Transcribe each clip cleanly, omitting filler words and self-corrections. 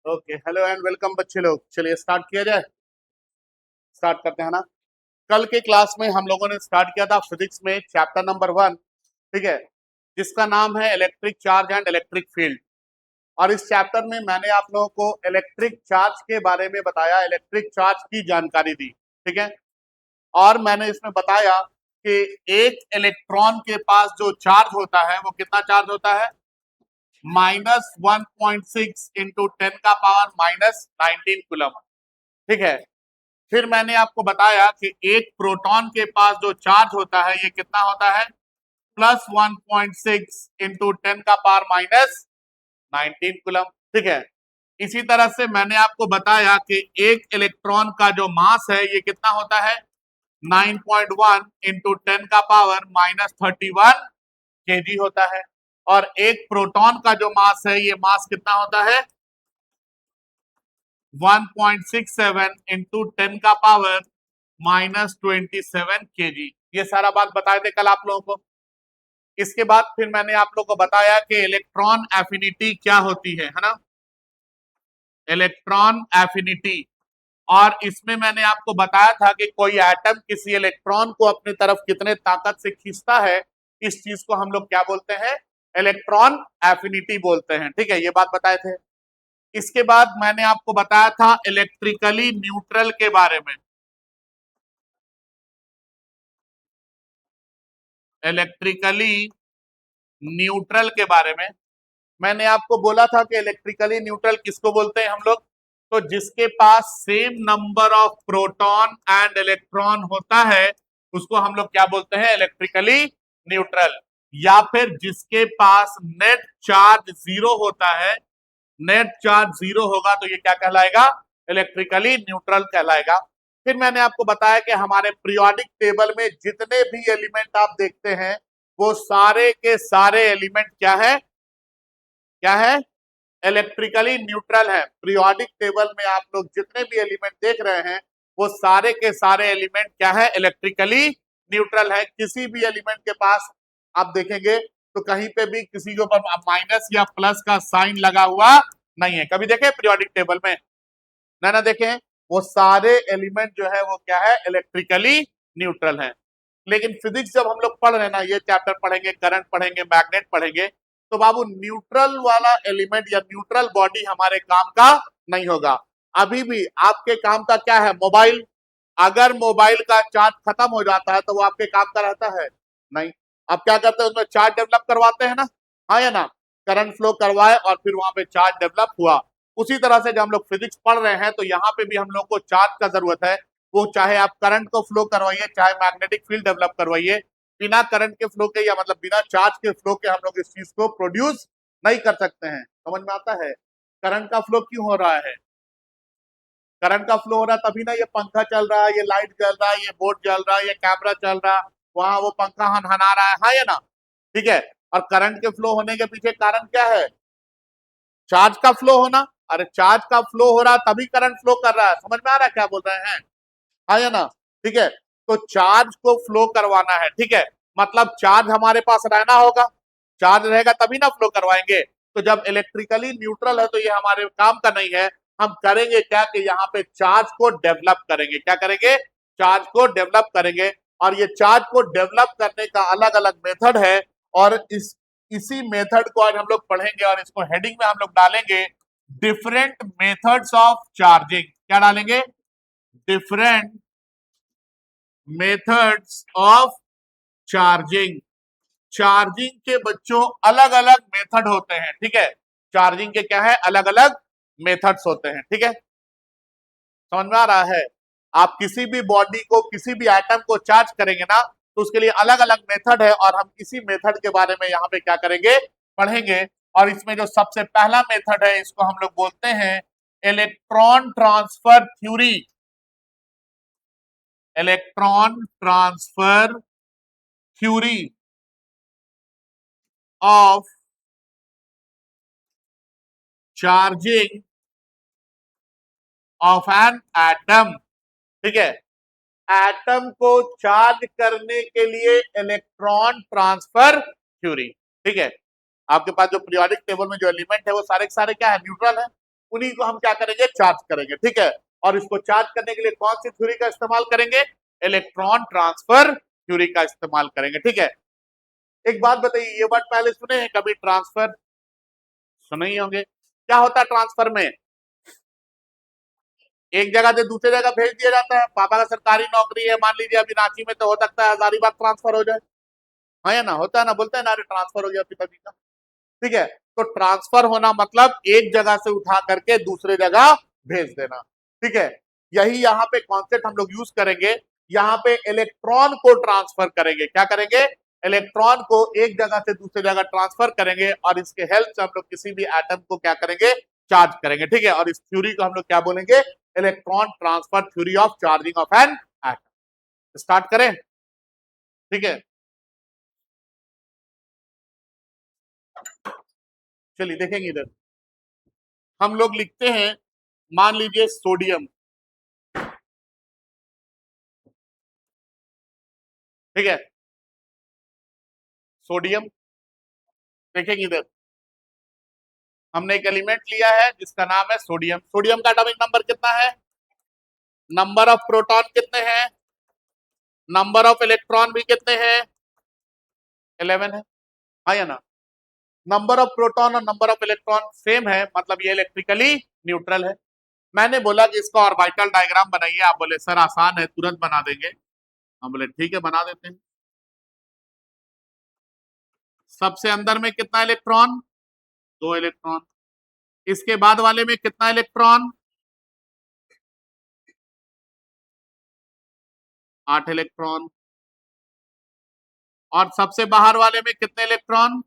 Okay, hello and welcome बच्चे लोग। चलिए स्टार्ट किया जाए। स्टार्ट करते हैं ना। कल के क्लास में हम लोगों ने स्टार्ट किया था फिजिक्स में चैप्टर नंबर 1, ठीक है, जिसका नाम है electric charge and electric field. और इस चैप्टर में मैंने आप लोगों को इलेक्ट्रिक चार्ज के बारे में बताया, इलेक्ट्रिक चार्ज की जानकारी दी, ठीक है। और मैंने इसमें बताया कि एक इलेक्ट्रॉन के पास जो चार्ज होता है वो कितना चार्ज होता है, -1.6 इंटू 10⁻⁻19 कूलम, ठीक है। फिर मैंने आपको बताया कि एक प्रोटॉन के पास जो चार्ज होता है ये कितना होता है, +1.6 इंटू 10⁻⁻19 कूलम, ठीक है। इसी तरह से मैंने आपको बताया कि एक इलेक्ट्रॉन का जो मास है ये कितना होता है, 9.1 इंटू 10⁻31 केजी होता है। और एक प्रोटॉन का जो मास है ये मास कितना होता है, 1.67 इंटू 10⁻⁻27 केजी। ये सारा बात बताए थे कल आप लोगों को। इसके बाद फिर मैंने आप लोगों को बताया कि इलेक्ट्रॉन एफिनिटी क्या होती है ना, इलेक्ट्रॉन एफिनिटी। और इसमें मैंने आपको बताया था कि कोई एटम किसी इलेक्ट्रॉन को अपनी तरफ कितने ताकत से खींचता है, इस चीज को हम लोग क्या बोलते हैं, इलेक्ट्रॉन एफिनिटी बोलते हैं, ठीक है। ये बात बताए थे। इसके बाद मैंने आपको बताया था इलेक्ट्रिकली न्यूट्रल के बारे में, इलेक्ट्रिकली न्यूट्रल के बारे में। मैंने आपको बोला था कि इलेक्ट्रिकली न्यूट्रल किसको बोलते हैं हम लोग, तो जिसके पास same number of proton and electron होता है उसको हम लोग क्या बोलते हैं, इलेक्ट्रिकली न्यूट्रल। या फिर जिसके पास नेट चार्ज जीरो होता है, नेट चार्ज जीरो होगा तो ये क्या कहलाएगा, इलेक्ट्रिकली न्यूट्रल कहलाएगा। फिर मैंने आपको बताया कि हमारे पीरियोडिक टेबल में जितने भी एलिमेंट आप देखते हैं वो सारे के सारे एलिमेंट क्या है, क्या है, इलेक्ट्रिकली न्यूट्रल है। पीरियोडिक टेबल में आप लोग जितने भी एलिमेंट देख रहे हैं वो सारे के सारे एलिमेंट क्या है, इलेक्ट्रिकली न्यूट्रल है। किसी भी एलिमेंट के पास आप देखेंगे तो कहीं पे भी किसी के ऊपर माइनस या प्लस का साइन लगा हुआ नहीं है। कभी देखे पीरियोडिक टेबल में, ना देखें। वो सारे एलिमेंट जो है वो क्या है, इलेक्ट्रिकली न्यूट्रल है। लेकिन फिजिक्स जब हम लोग पढ़ रहे हैं ना, ये चैप्टर पढ़ेंगे, करंट पढ़ेंगे, मैग्नेट पढ़ेंगे, तो बाबू न्यूट्रल वाला एलिमेंट या न्यूट्रल बॉडी हमारे काम का नहीं होगा। अभी भी आपके काम का क्या है, मोबाइल। अगर मोबाइल का चार्ज खत्म हो जाता है तो वो आपके काम का रहता है नहीं। आप क्या करते हैं, उसमें चार्ज डेवलप करवाते हैं ना, हाँ या ना, करंट फ्लो करवाए और फिर वहां पे चार्ज डेवलप हुआ। उसी तरह से जब हम लोग फिजिक्स पढ़ रहे हैं तो यहाँ पे भी हम लोग को चार्ज का जरूरत है। वो चाहे आप करंट को फ्लो करवाइए, चाहे मैग्नेटिक फील्ड डेवलप करवाइए, बिना करंट के फ्लो के या मतलब बिना चार्ज के फ्लो के हम लोग इस चीज को प्रोड्यूस नहीं कर सकते हैं। समझ में आता है, करंट का फ्लो क्यों हो रहा है, करंट का फ्लो हो रहा है तभी ना ये पंखा चल रहा है, ये लाइट जल रहा है, ये बोर्ड जल रहा है, ये कैमरा चल रहा है, वहां वो पंखा हनहना रहा है, हाँ या ना, ठीक है। और करंट के फ्लो होने के पीछे कारण क्या है, चार्ज का फ्लो होना। अरे चार्ज का फ्लो हो रहा है तभी करंट फ्लो कर रहा है। समझ में आ रहा है क्या बोल रहे हैं, हाँ या ना, ठीक है। तो चार्ज को फ्लो करवाना है, ठीक है, मतलब चार्ज हमारे पास रहना होगा, चार्ज रहेगा तभी ना फ्लो करवाएंगे। तो जब इलेक्ट्रिकली न्यूट्रल है तो ये हमारे काम का नहीं है। हम करेंगे क्या कि यहाँ पे चार्ज को डेवलप करेंगे, क्या करेंगे, चार्ज को डेवलप करेंगे। और ये चार्ज को डेवलप करने का अलग अलग मेथड है। और इसी मेथड को आज हम लोग पढ़ेंगे और इसको हेडिंग में हम लोग डालेंगे डिफरेंट मेथड्स ऑफ चार्जिंग। क्या डालेंगे, different methods of charging. Charging के बच्चों अलग अलग मेथड होते हैं, ठीक है। चार्जिंग के क्या है, अलग अलग मेथड्स होते हैं, ठीक है। समझ में आ रहा है, आप किसी भी बॉडी को, किसी भी एटम को चार्ज करेंगे ना तो उसके लिए अलग अलग मेथड है और हम इसी मेथड के बारे में यहाँ पे क्या करेंगे, पढ़ेंगे। और इसमें जो सबसे पहला मेथड है इसको हम लोग बोलते हैं electron transfer theory, electron transfer theory of charging of an atom, ठीक है। एटम को चार्ज करने के लिए इलेक्ट्रॉन ट्रांसफर थ्योरी, ठीक है। आपके पास जो पीरियोडिक टेबल में जो एलिमेंट है वो सारे के सारे क्या है, न्यूट्रल है। उन्हीं को हम क्या करेंगे, चार्ज करेंगे। ठीक है, और इसको चार्ज करने के लिए कौन सी थ्योरी का इस्तेमाल करेंगे, इलेक्ट्रॉन ट्रांसफर थ्योरी का इस्तेमाल करेंगे। ठीक है, एक बात बताइए, ये वर्ड पहले सुने हैं कभी, ट्रांसफर? सुने ही होंगे। क्या होता है ट्रांसफर में, एक जगह से दूसरी जगह भेज दिया जाता है। पापा का सरकारी नौकरी है, मान लीजिए अभी रांची में, तो हो सकता है हजारीबाग ट्रांसफर हो जाए। हाँ या ना, होता है ना, बोलते हैं ना, अरे ट्रांसफर हो गया पिताजी का। ठीक है, तो ट्रांसफर होना मतलब एक जगह से उठा करके दूसरे जगह भेज देना। ठीक है, यही यहाँ पे कॉन्सेप्ट हम लोग यूज करेंगे। यहाँ पे इलेक्ट्रॉन को ट्रांसफर करेंगे, क्या करेंगे, इलेक्ट्रॉन को एक जगह से दूसरी जगह ट्रांसफर करेंगे, और इसके हेल्प से हम लोग किसी भी एटम को क्या करेंगे, चार्ज करेंगे। ठीक है, और इस थ्योरी को हम लोग क्या बोलेंगे, electron transfer theory of charging of an atom. Start करें? ठीक है, चलिए देखेंगे इधर। हम लोग लिखते हैं, मान लीजिए सोडियम। ठीक है, सोडियम, देखेंगे इधर, हमने एक एलिमेंट लिया है जिसका नाम है सोडियम। सोडियम का एटॉमिक नंबर कितना है, नंबर ऑफ प्रोटॉन कितने हैं, नंबर ऑफ इलेक्ट्रॉन भी कितने हैं, 11 है। हाँ या ना, नंबर ऑफ प्रोटॉन और नंबर ऑफ इलेक्ट्रॉन सेम है, मतलब ये इलेक्ट्रिकली न्यूट्रल है। मैंने बोला कि इसका ऑर्बिटल डायग्राम बनाइए। आप बोले सर आसान है, तुरंत बना देंगे। हम बोले ठीक है, बना देते हैं। सबसे अंदर में कितना इलेक्ट्रॉन, 2 इलेक्ट्रॉन। इसके बाद वाले में कितना इलेक्ट्रॉन, 8 इलेक्ट्रॉन। और सबसे बाहर वाले में कितने इलेक्ट्रॉन,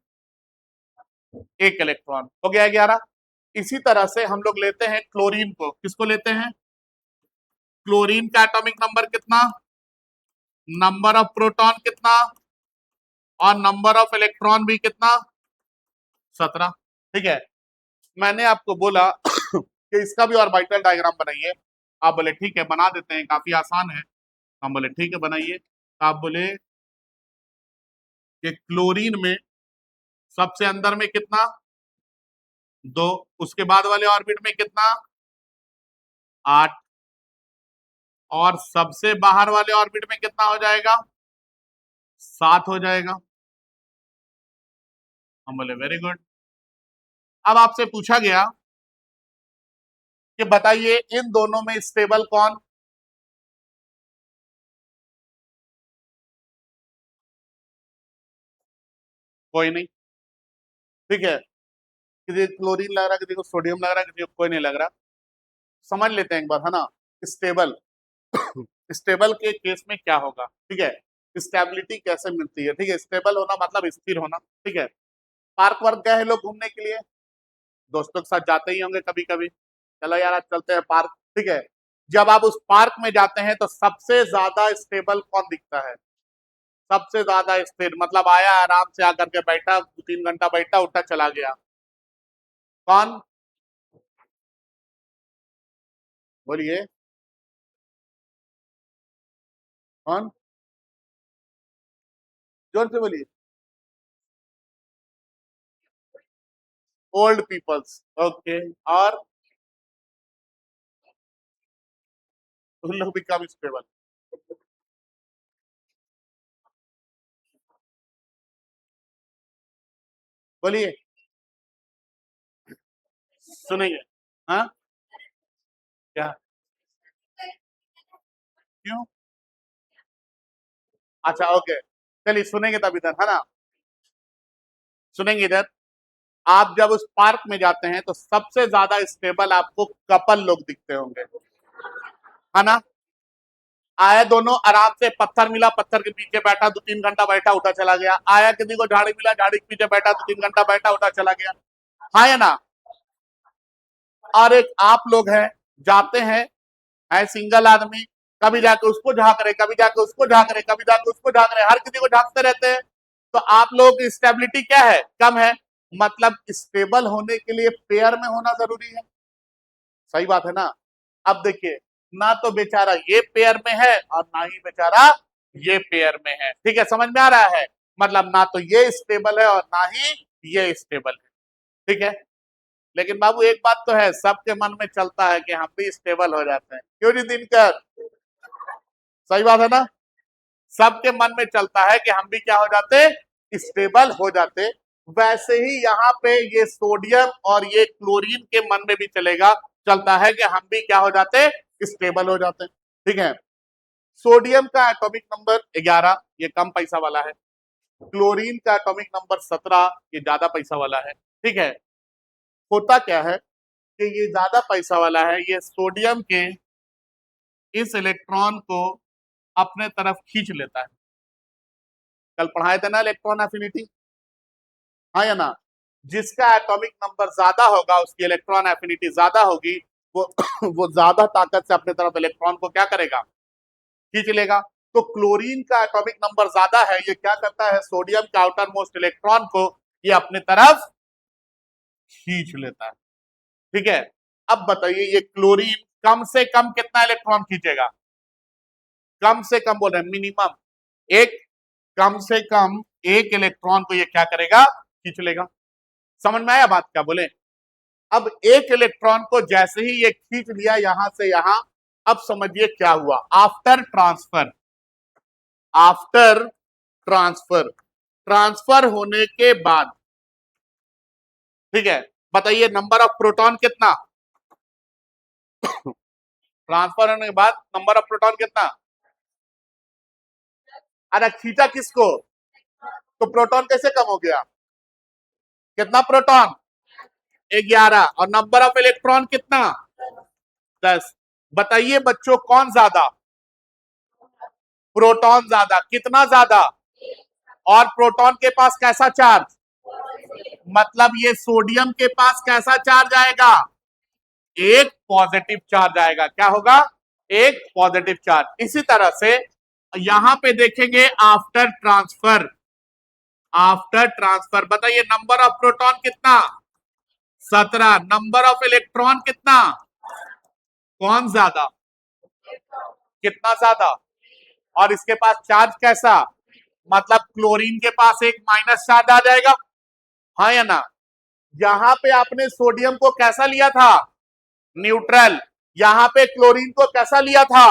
1 इलेक्ट्रॉन। हो गया 11। इसी तरह से हम लोग लेते हैं क्लोरीन को। किसको लेते हैं, क्लोरीन का एटॉमिक नंबर कितना, नंबर ऑफ प्रोटॉन कितना, और नंबर ऑफ इलेक्ट्रॉन भी कितना, 17। ठीक है, मैंने आपको बोला कि इसका भी ऑर्बिटल डायग्राम बनाइए। आप बोले ठीक है, बना देते हैं, काफी आसान है। हम बोले ठीक है, बनाइए। आप बोले कि क्लोरीन में सबसे अंदर में कितना, 2, उसके बाद वाले ऑर्बिट में कितना, 8, और सबसे बाहर वाले ऑर्बिट में कितना हो जाएगा, 7 हो जाएगा। हम बोले वेरी गुड। अब आपसे पूछा गया कि बताइए इन दोनों में स्टेबल कौन, कोई नहीं। ठीक है, किसी को क्लोरीन लग रहा है, किसी को सोडियम लग रहा है, किसी को कोई नहीं लग रहा। समझ लेते हैं एक बार, है ना। स्टेबल, स्टेबल के केस में क्या होगा, ठीक है, स्टेबिलिटी कैसे मिलती है। ठीक है, स्टेबल होना मतलब स्थिर होना। ठीक है, पार्क वर्क गए हैं लोग घूमने के लिए, दोस्तों के साथ जाते ही होंगे कभी कभी, चलो यार आज चलते हैं पार्क। ठीक है, जब आप उस पार्क में जाते हैं तो सबसे ज्यादा स्टेबल कौन दिखता है, सबसे ज्यादा स्थिर, मतलब आया आराम से आकर के बैठा, 2-3 घंटा बैठा, उठा चला गया, कौन, बोलिए कौन, जोर से बोलिए। Old peoples, okay. और उन लोग भी कम स्टेबल, बोलिए, सुनेंगे। हाँ, क्या, क्यों, अच्छा ओके, चलिए सुनेंगे तब इधर, है ना, सुनेंगे इधर। आप जब उस पार्क में जाते हैं तो सबसे ज्यादा स्टेबल आपको कपल लोग दिखते होंगे, है ना। आया दोनों आराम से, पत्थर मिला, पत्थर के पीछे बैठा, 2-3 घंटा बैठा, उठा चला गया। आया किसी को झाड़ी मिला, झाड़ी के पीछे बैठा, 2-3 घंटा बैठा, उठा चला गया। हाँ या ना। और एक आप लोग हैं, जाते हैं, है सिंगल आदमी, कभी जाके उसको झांक रहे, कभी जाके उसको झांक रहे, कभी जाके उसको झांक रहे, हर किसी को झांकते रहते हैं। तो आप लोगों की स्टेबिलिटी क्या है, कम है। मतलब स्टेबल होने के लिए पेयर में होना जरूरी है। सही बात है ना। अब देखिए, ना तो बेचारा ये पेयर में है और ना ही बेचारा ये पेयर में है। ठीक है, समझ में आ रहा है, मतलब ना तो ये स्टेबल है और ना ही ये स्टेबल है। ठीक है, लेकिन बाबू एक बात तो है, सबके मन में चलता है कि हम भी स्टेबल हो जाते हैं, क्यों नहीं दिनकर? सही बात है ना? सबके मन में चलता है कि हम भी क्या हो जाते, स्टेबल हो जाते। वैसे ही यहाँ पे ये सोडियम और ये क्लोरीन के मन में भी चलेगा, चलता है कि हम भी क्या हो जाते, स्टेबल हो जाते। ठीक है, सोडियम का एटॉमिक नंबर 11, ये कम पैसा वाला है। क्लोरीन का एटॉमिक नंबर 17, ये ज्यादा पैसा वाला है। ठीक है, होता क्या है कि ये ज्यादा पैसा वाला है, ये सोडियम के इस इलेक्ट्रॉन को अपने तरफ खींच लेता है। कल पढ़ाए थे ना इलेक्ट्रॉन एफिनिटी, हाँ या ना? जिसका एटॉमिक नंबर ज्यादा होगा उसकी इलेक्ट्रॉन एफिनिटी ज्यादा होगी, वो वो ज्यादा ताकत से अपने तरफ इलेक्ट्रॉन को क्या करेगा, खींच लेगा। तो क्लोरीन का एटॉमिक नंबर ज्यादा है, ये क्या करता है, सोडियम के आउटर मोस्ट इलेक्ट्रॉन को ये अपने तरफ खींच लेता है। ठीक है, अब बताइए ये क्लोरीन कम से कम कितना इलेक्ट्रॉन खींचेगा? कम से कम बोल रहे हैं, मिनिमम एक, कम से कम एक इलेक्ट्रॉन को ये क्या करेगा, खींच लेगा। समझ में आया बात क्या बोले? अब एक इलेक्ट्रॉन को जैसे ही ये खींच लिया यहां से यहां, अब समझिए क्या हुआ after transfer. After transfer, transfer होने के बाद, ठीक है, बताइए नंबर ऑफ प्रोटॉन कितना? ट्रांसफर होने के बाद नंबर ऑफ प्रोटॉन कितना? अरे खींचा किसको, तो प्रोटॉन कैसे कम हो गया? कितना प्रोटॉन? 11। और नंबर ऑफ इलेक्ट्रॉन कितना? 10। बताइए बच्चों कौन ज्यादा? प्रोटॉन ज्यादा। कितना ज्यादा? और प्रोटॉन के पास कैसा चार्ज? मतलब ये सोडियम के पास कैसा चार्ज आएगा? एक पॉजिटिव चार्ज आएगा। क्या होगा? एक पॉजिटिव चार्ज। इसी तरह से यहां पे देखेंगे आफ्टर ट्रांसफर, आफ्टर ट्रांसफर बताइए नंबर ऑफ प्रोटॉन कितना? 17। नंबर ऑफ इलेक्ट्रॉन कितना? कौन ज्यादा? कितना ज्यादा? और इसके पास चार्ज कैसा? मतलब क्लोरीन के पास एक माइनस चार्ज आ जाएगा, हाँ या ना? यहां पे आपने सोडियम को कैसा लिया था? न्यूट्रल। यहां पे क्लोरीन को कैसा लिया था?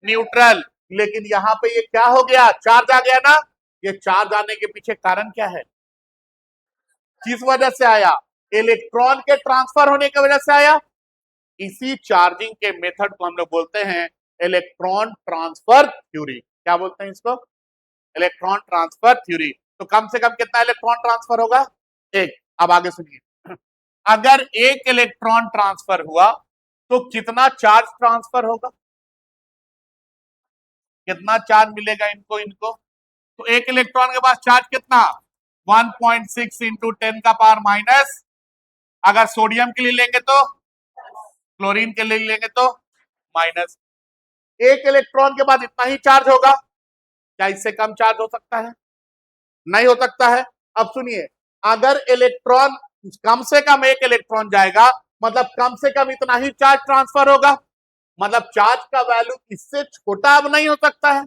न्यूट्रल। लेकिन यहां पे ये क्या हो गया, चार्ज आ गया ना? ये चार्ज आने के पीछे कारण क्या है? किस वजह से आया? इलेक्ट्रॉन के ट्रांसफर होने की वजह से आया। इसी चार्जिंग के मेथड को हम लोग बोलते हैं इलेक्ट्रॉन ट्रांसफर थ्योरी। क्या बोलते हैं इसको? Electron transfer theory. तो कम से कम कितना इलेक्ट्रॉन ट्रांसफर होगा? एक। अब आगे सुनिए, अगर एक इलेक्ट्रॉन ट्रांसफर हुआ तो कितना चार्ज ट्रांसफर होगा? कितना चार्ज मिलेगा इनको इनको? तो एक इलेक्ट्रॉन के पास चार्ज कितना? 1.6 इंटू 10 का पावर माइनस, अगर सोडियम के लिए लेंगे तो, क्लोरीन के लिए लेंगे तो माइनस। एक इलेक्ट्रॉन के बाद इतना ही चार्ज होगा, क्या इससे कम चार्ज हो सकता है? नहीं हो सकता है। अब सुनिए, अगर इलेक्ट्रॉन कम से कम एक इलेक्ट्रॉन जाएगा, मतलब कम से कम इतना ही चार्ज ट्रांसफर होगा, मतलब चार्ज का वैल्यू इससे छोटा अब नहीं हो सकता है।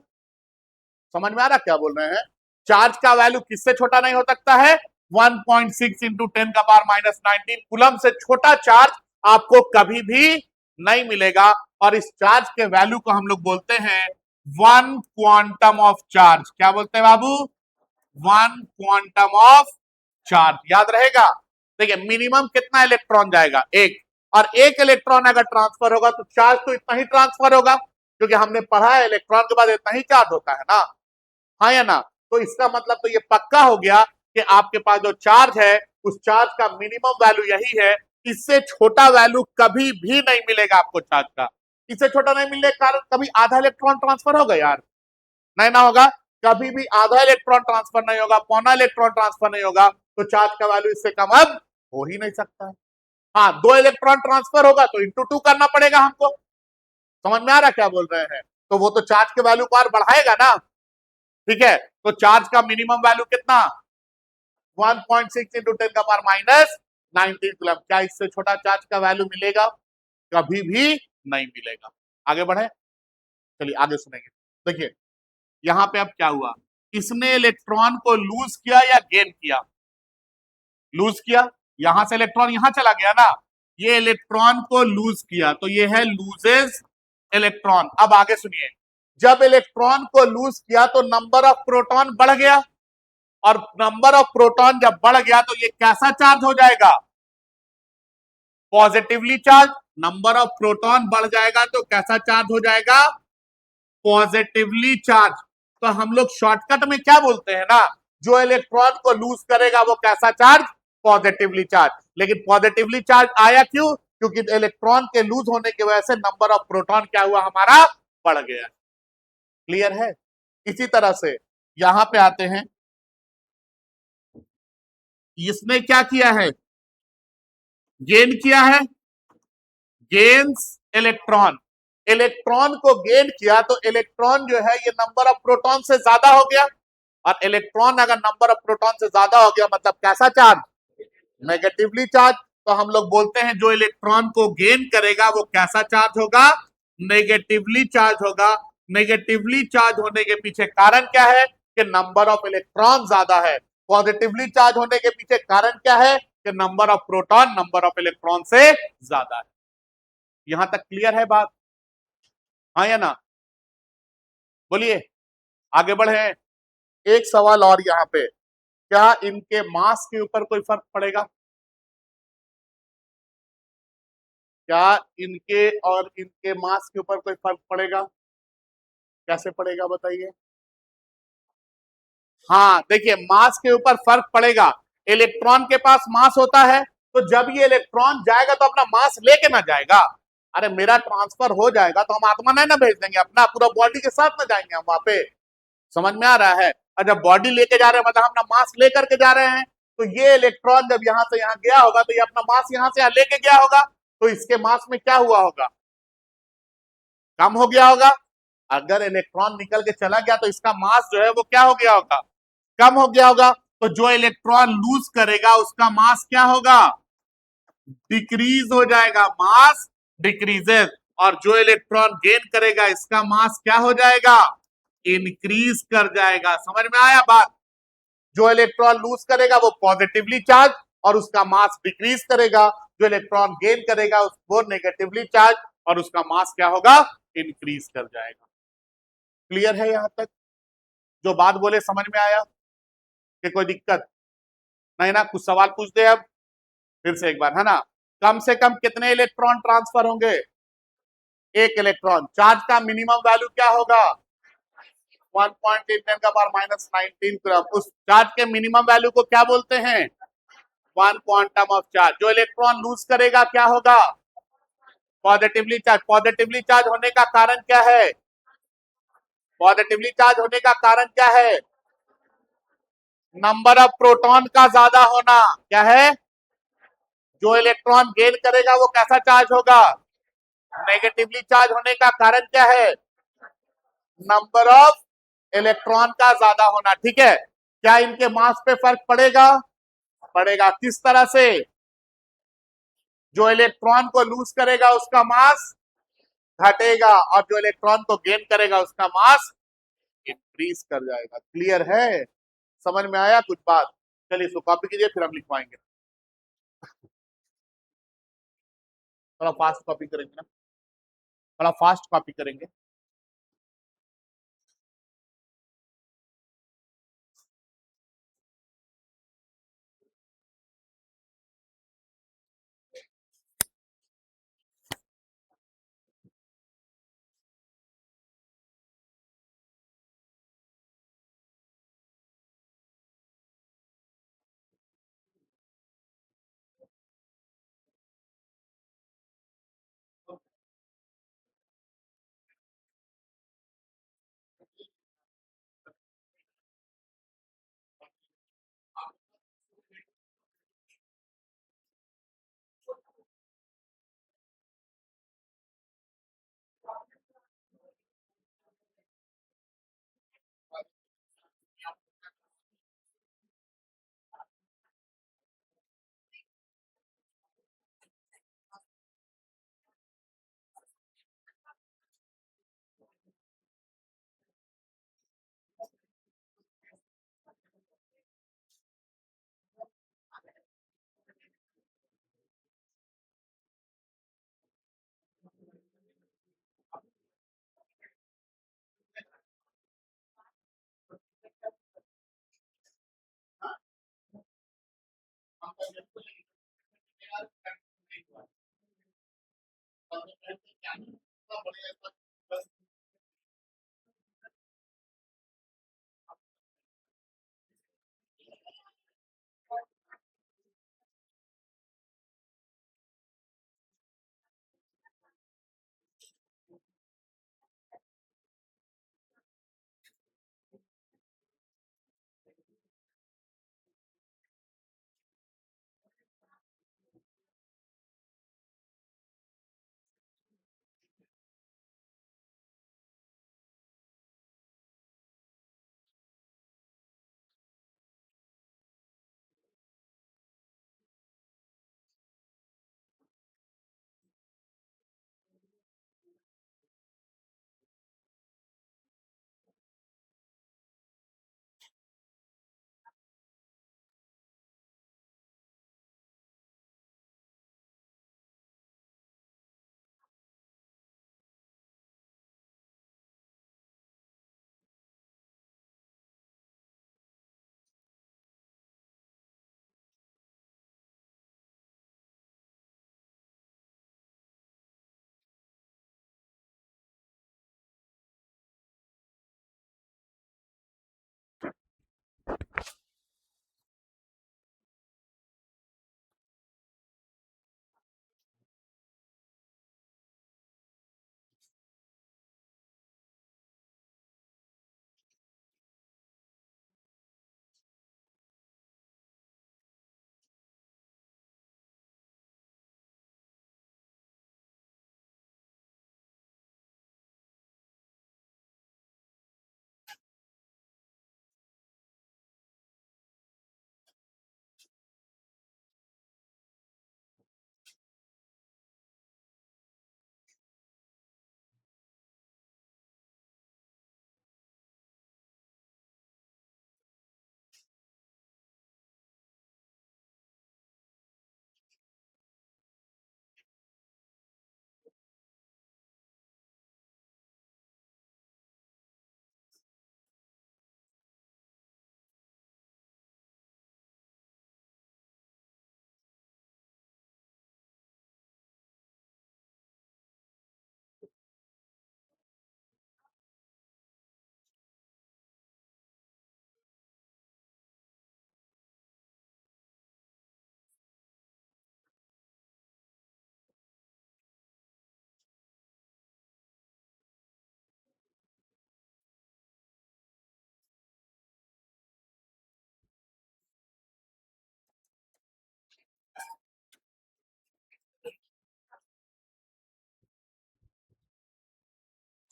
समझ में आ रहा क्या बोल रहे हैं? चार्ज का वैल्यू किससे छोटा नहीं हो सकता है? 1.6 इंटू 10 का पावर माइनस 19 कूलम से छोटा चार्ज आपको कभी भी नहीं मिलेगा। और इस चार्ज के वैल्यू को हम लोग बोलते हैं वन क्वांटम ऑफ चार्ज। क्या बोलते हैं बाबू? One quantum of charge. याद रहेगा? देखिए मिनिमम कितना इलेक्ट्रॉन जाएगा? एक। और एक इलेक्ट्रॉन अगर ट्रांसफर होगा तो चार्ज तो इतना ही ट्रांसफर होगा, क्योंकि हमने पढ़ा है इलेक्ट्रॉन के बाद इतना ही चार्ज होता है ना, हाँ या ना? तो इसका मतलब तो ये पक्का हो गया कि आपके पास जो चार्ज है उस चार्ज का मिनिमम वैल्यू यही है। इससे छोटा वैल्यू कभी भी नहीं मिलेगा आपको चार्ज का। इससे छोटा नहीं मिलने के कारण कभी आधा इलेक्ट्रॉन ट्रांसफर होगा यार? नहीं ना होगा। कभी भी आधा इलेक्ट्रॉन ट्रांसफर नहीं होगा, पौना इलेक्ट्रॉन ट्रांसफर नहीं होगा। तो चार्ज का वैल्यू इससे कम अब हो ही नहीं सकता है। हाँ, दो इलेक्ट्रॉन ट्रांसफर होगा तो इंटू 2 करना पड़ेगा हमको। समझ में आ रहा क्या बोल रहे हैं? तो वो तो चार्ज के वैल्यू को और बढ़ाएगा ना। ठीक है, तो चार्ज का मिनिमम वैल्यू कितना? 1.6 इंटू 10 का पावर माइनस 19 कूलम। क्या इससे छोटा चार्ज का वैल्यू मिलेगा? कभी भी नहीं मिलेगा। आगे बढ़े, चलिए आगे सुनेंगे। देखिए यहां पे अब क्या हुआ, इसने इलेक्ट्रॉन को लूज किया या गेन किया? लूज किया। यहां से इलेक्ट्रॉन यहां चला गया ना, ये इलेक्ट्रॉन को लूज किया, तो ये है लूजेस इलेक्ट्रॉन। अब आगे सुनिए, जब इलेक्ट्रॉन को लूज किया तो नंबर ऑफ प्रोटॉन बढ़ गया, और नंबर ऑफ प्रोटॉन जब बढ़ गया तो ये कैसा चार्ज हो जाएगा? Positively charge. Number of proton बढ़ जाएगा तो कैसा चार्ज हो जाएगा? Positively charge. तो हम लोग शॉर्टकट में क्या बोलते हैं ना, जो इलेक्ट्रॉन को लूज करेगा वो कैसा चार्ज? Positively charge. लेकिन पॉजिटिवली चार्ज आया क्यों? क्योंकि इलेक्ट्रॉन के लूज होने की वजह से नंबर ऑफ प्रोटॉन क्या हुआ हमारा? बढ़ गया। क्लियर है? इसी तरह से यहां पे आते हैं, इसने क्या किया है? गेन किया है, गेन्स इलेक्ट्रॉन। इलेक्ट्रॉन को गेन किया तो इलेक्ट्रॉन जो है ये नंबर ऑफ प्रोटॉन से ज्यादा हो गया, और इलेक्ट्रॉन अगर नंबर ऑफ प्रोटॉन से ज्यादा हो गया मतलब कैसा चार्ज? Negatively charge. तो हम लोग बोलते हैं जो इलेक्ट्रॉन को गेन करेगा वो कैसा चार्ज होगा? नेगेटिवली चार्ज होगा। नेगेटिवली चार्ज होने के पीछे कारण क्या है? कि नंबर ऑफ इलेक्ट्रॉन ज्यादा है। पॉजिटिवली चार्ज होने के पीछे कारण क्या है? कि number of proton number of electron से ज्यादा है। यहां तक क्लियर है बात? हाँ या ना? बोलिए, आगे बढ़े। एक सवाल और यहां पे, क्या इनके मास के ऊपर कोई फर्क पड़ेगा? क्या इनके और इनके मास के ऊपर कोई फर्क पड़ेगा? कैसे पड़ेगा बताइए? हाँ देखिए, मास के ऊपर फर्क पड़ेगा। इलेक्ट्रॉन के पास मास होता है, तो जब ये इलेक्ट्रॉन जाएगा तो अपना मास लेके ना जाएगा। अरे मेरा ट्रांसफर हो जाएगा तो हम आत्मा नहीं ना भेज देंगे, अपना पूरा बॉडी के साथ ना जाएंगे हम वहां पे। समझ में आ रहा है? और जब बॉडी लेके जा रहे हैं मतलब हम अपना मास लेकर के जा रहे हैं, तो ये इलेक्ट्रॉन जब यहां से यहां गया होगा तो ये अपना मास यहां से यहां लेके गया होगा, तो इसके मास में क्या हुआ होगा? कम हो गया होगा। अगर इलेक्ट्रॉन निकल के चला गया तो इसका मास जो है वो क्या हो गया होगा? कम हो गया होगा। तो जो इलेक्ट्रॉन लूज करेगा उसका मास क्या होगा? डिक्रीज हो जाएगा, मास डिक्रीजेस। और जो इलेक्ट्रॉन गेन करेगा इसका मास क्या हो जाएगा? इंक्रीज कर जाएगा। समझ में आया बात? जो इलेक्ट्रॉन लूज करेगा वो पॉजिटिवली चार्ज और उसका मास डिक्रीज करेगा, जो इलेक्ट्रॉन गेन करेगा वो नेगेटिवली चार्ज और उसका मास क्या होगा? इंक्रीज कर जाएगा। क्लियर है यहां तक? जो बात बोले समझ में आया कि कोई दिक्कत नहीं ना? कुछ सवाल पूछ दे अब फिर से एक बार, है ना? कम से कम कितने इलेक्ट्रॉन ट्रांसफर होंगे? एक इलेक्ट्रॉन। चार्ज का मिनिमम वैल्यू क्या होगा? 1.10⁻⁻19 उस चार्ज के मिनिमम वैल्यू को क्या बोलते हैं? One quantum of charge. जो इलेक्ट्रॉन लूज करेगा क्या होगा? Positively charge. पॉजिटिवली चार्ज होने का कारण क्या है? पॉजिटिवली चार्ज होने का कारण क्या है? नंबर ऑफ प्रोटॉन का ज्यादा होना। क्या है? जो इलेक्ट्रॉन गेन करेगा वो कैसा चार्ज होगा? नेगेटिवली चार्ज होने का कारण क्या है? नंबर ऑफ इलेक्ट्रॉन का ज्यादा होना। ठीक है, क्या इनके मास पे फर्क पड़ेगा? पड़ेगा। किस तरह से? जो इलेक्ट्रॉन को लूज करेगा उसका मास घटेगा, और जो इलेक्ट्रॉन को गेन करेगा उसका मास इंक्रीज कर जाएगा। क्लियर है? समझ में आया कुछ बात? चलिए इसको कॉपी कीजिए फिर हम लिखवाएंगे। थोड़ा फास्ट कॉपी करेंगे ना, थोड़ा फास्ट कॉपी करेंगे।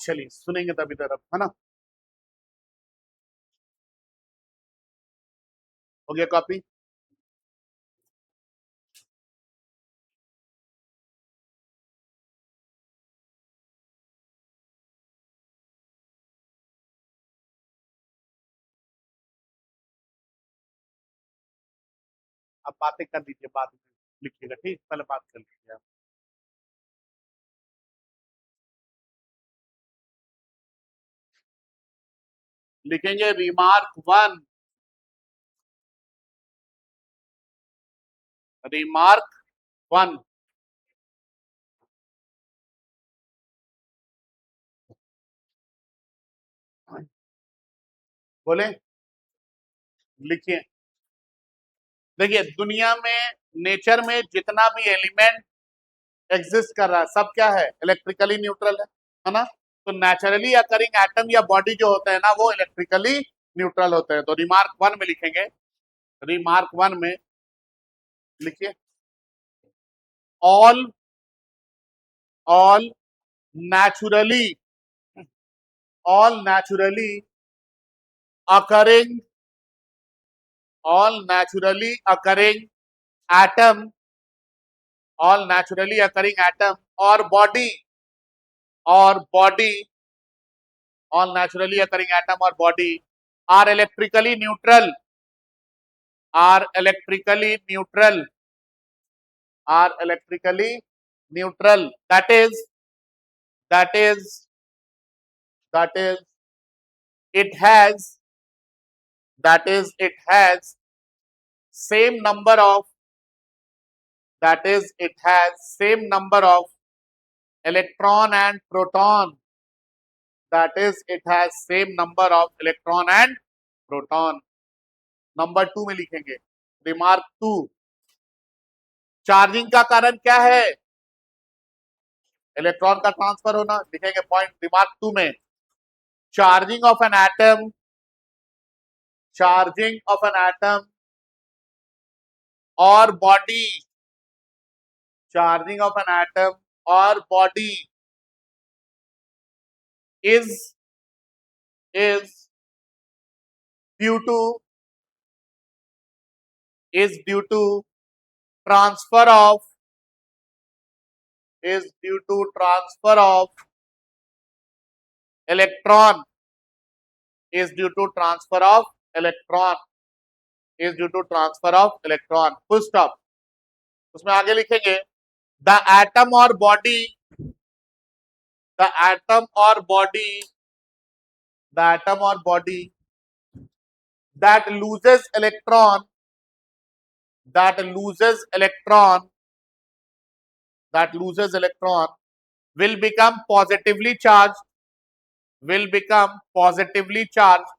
चलिए सुनेंगे तभी तरफ, है ना? हो गया कॉपी? अब बातें कर लीजिए, बाद में लिखिएगा, ठीक? पहले बात कर लीजिए आप। लिखेंगे रिमार्क वन। Remark one. बोले? लिखिए। देखिए, दुनिया में, नेचर में जितना भी एलिमेंट एग्जिस्ट कर रहा है, सब क्या है? इलेक्ट्रिकली न्यूट्रल है ना? तो नेचुरली अकरिंग एटम या बॉडी जो होते हैं ना, वो इलेक्ट्रिकली न्यूट्रल होते हैं। तो रिमार्क वन में लिखेंगे, रिमार्क वन में लिखिए, all all naturally all naturally occurring all naturally occurring atom all naturally occurring atom or body all naturally occurring atom or body are electrically neutral are electrically neutral are electrically neutral that is that is it has it has same number of that is it has same number of electron and proton, that is it has same number of electron and proton. Number 2 में लिखेंगे remark 2, charging का कारण क्या है? Electron का transfer होना। लिखेंगे point remark 2 में charging of an atom, charging of an atom और body, charging of an atom और body is due to transfer of electron, is due to transfer of electron, is due to transfer of electron, full stop। उसमें आगे लिखेंगे the atom or body, the atom or body, the atom or body that loses electron, that loses electron, that loses electron will become positively charged, will become positively charged,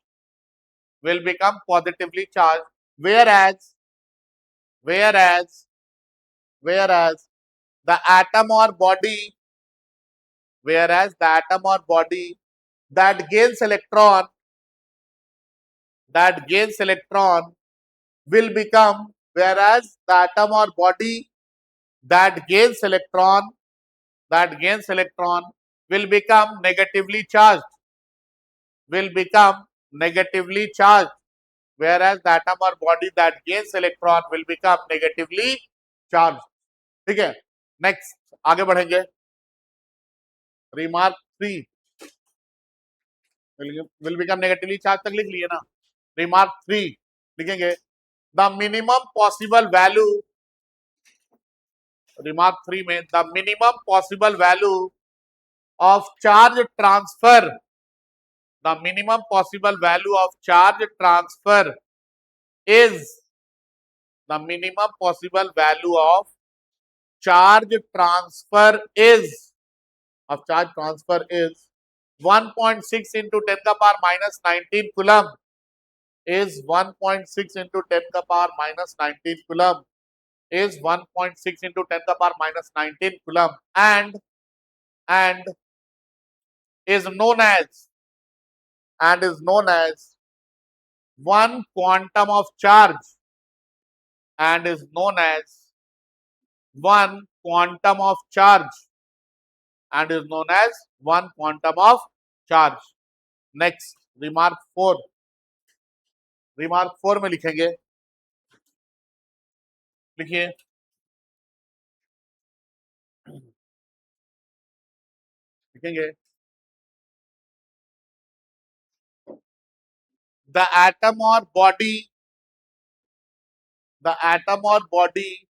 will become positively charged, whereas the atom or body, whereas the atom or body that gains electron, that gains electron will become, whereas the atom or body that gains electron, that gains electron will become negatively charged, will become negatively charged, whereas the atom or body that gains electron will become negatively charged। ठीक है, next आगे बढ़ेंगे। Remark 3 will become negatively charged तक लिख लिए ना। Remark 3 लिखेंगे the minimum possible value, remark 3 में the minimum possible value of charge transfer, the minimum possible value of charge transfer is, the minimum possible value of charge transfer is, of charge transfer is 1.6 into 10 का power minus 19 coulomb, is 1.6 into 10 का power minus 19 coulomb, is 1.6 into 10 का power minus 19 coulomb and is known as, and is known as one quantum of charge, and is known as one quantum of charge, and is known as one quantum of charge। Next remark 4, remark 4 में लिखेंगे, लिखिए लिखेंगे the atom or body, the atom or body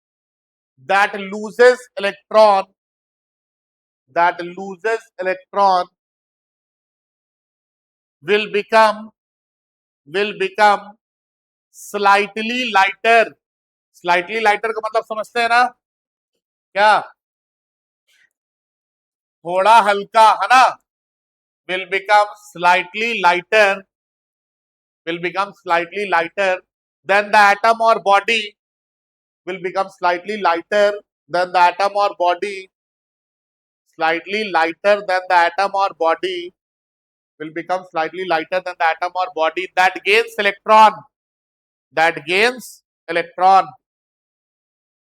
that loses electron, that loses electron will become slightly lighter, slightly lighter का मतलब समझते हैं ना क्या? थोड़ा हल्का है ना, will become slightly lighter, will become slightly lighter than the atom or body, will become slightly lighter than the atom or body, slightly lighter than the atom or body, will become slightly lighter than the atom or body that gains electron, that gains electron,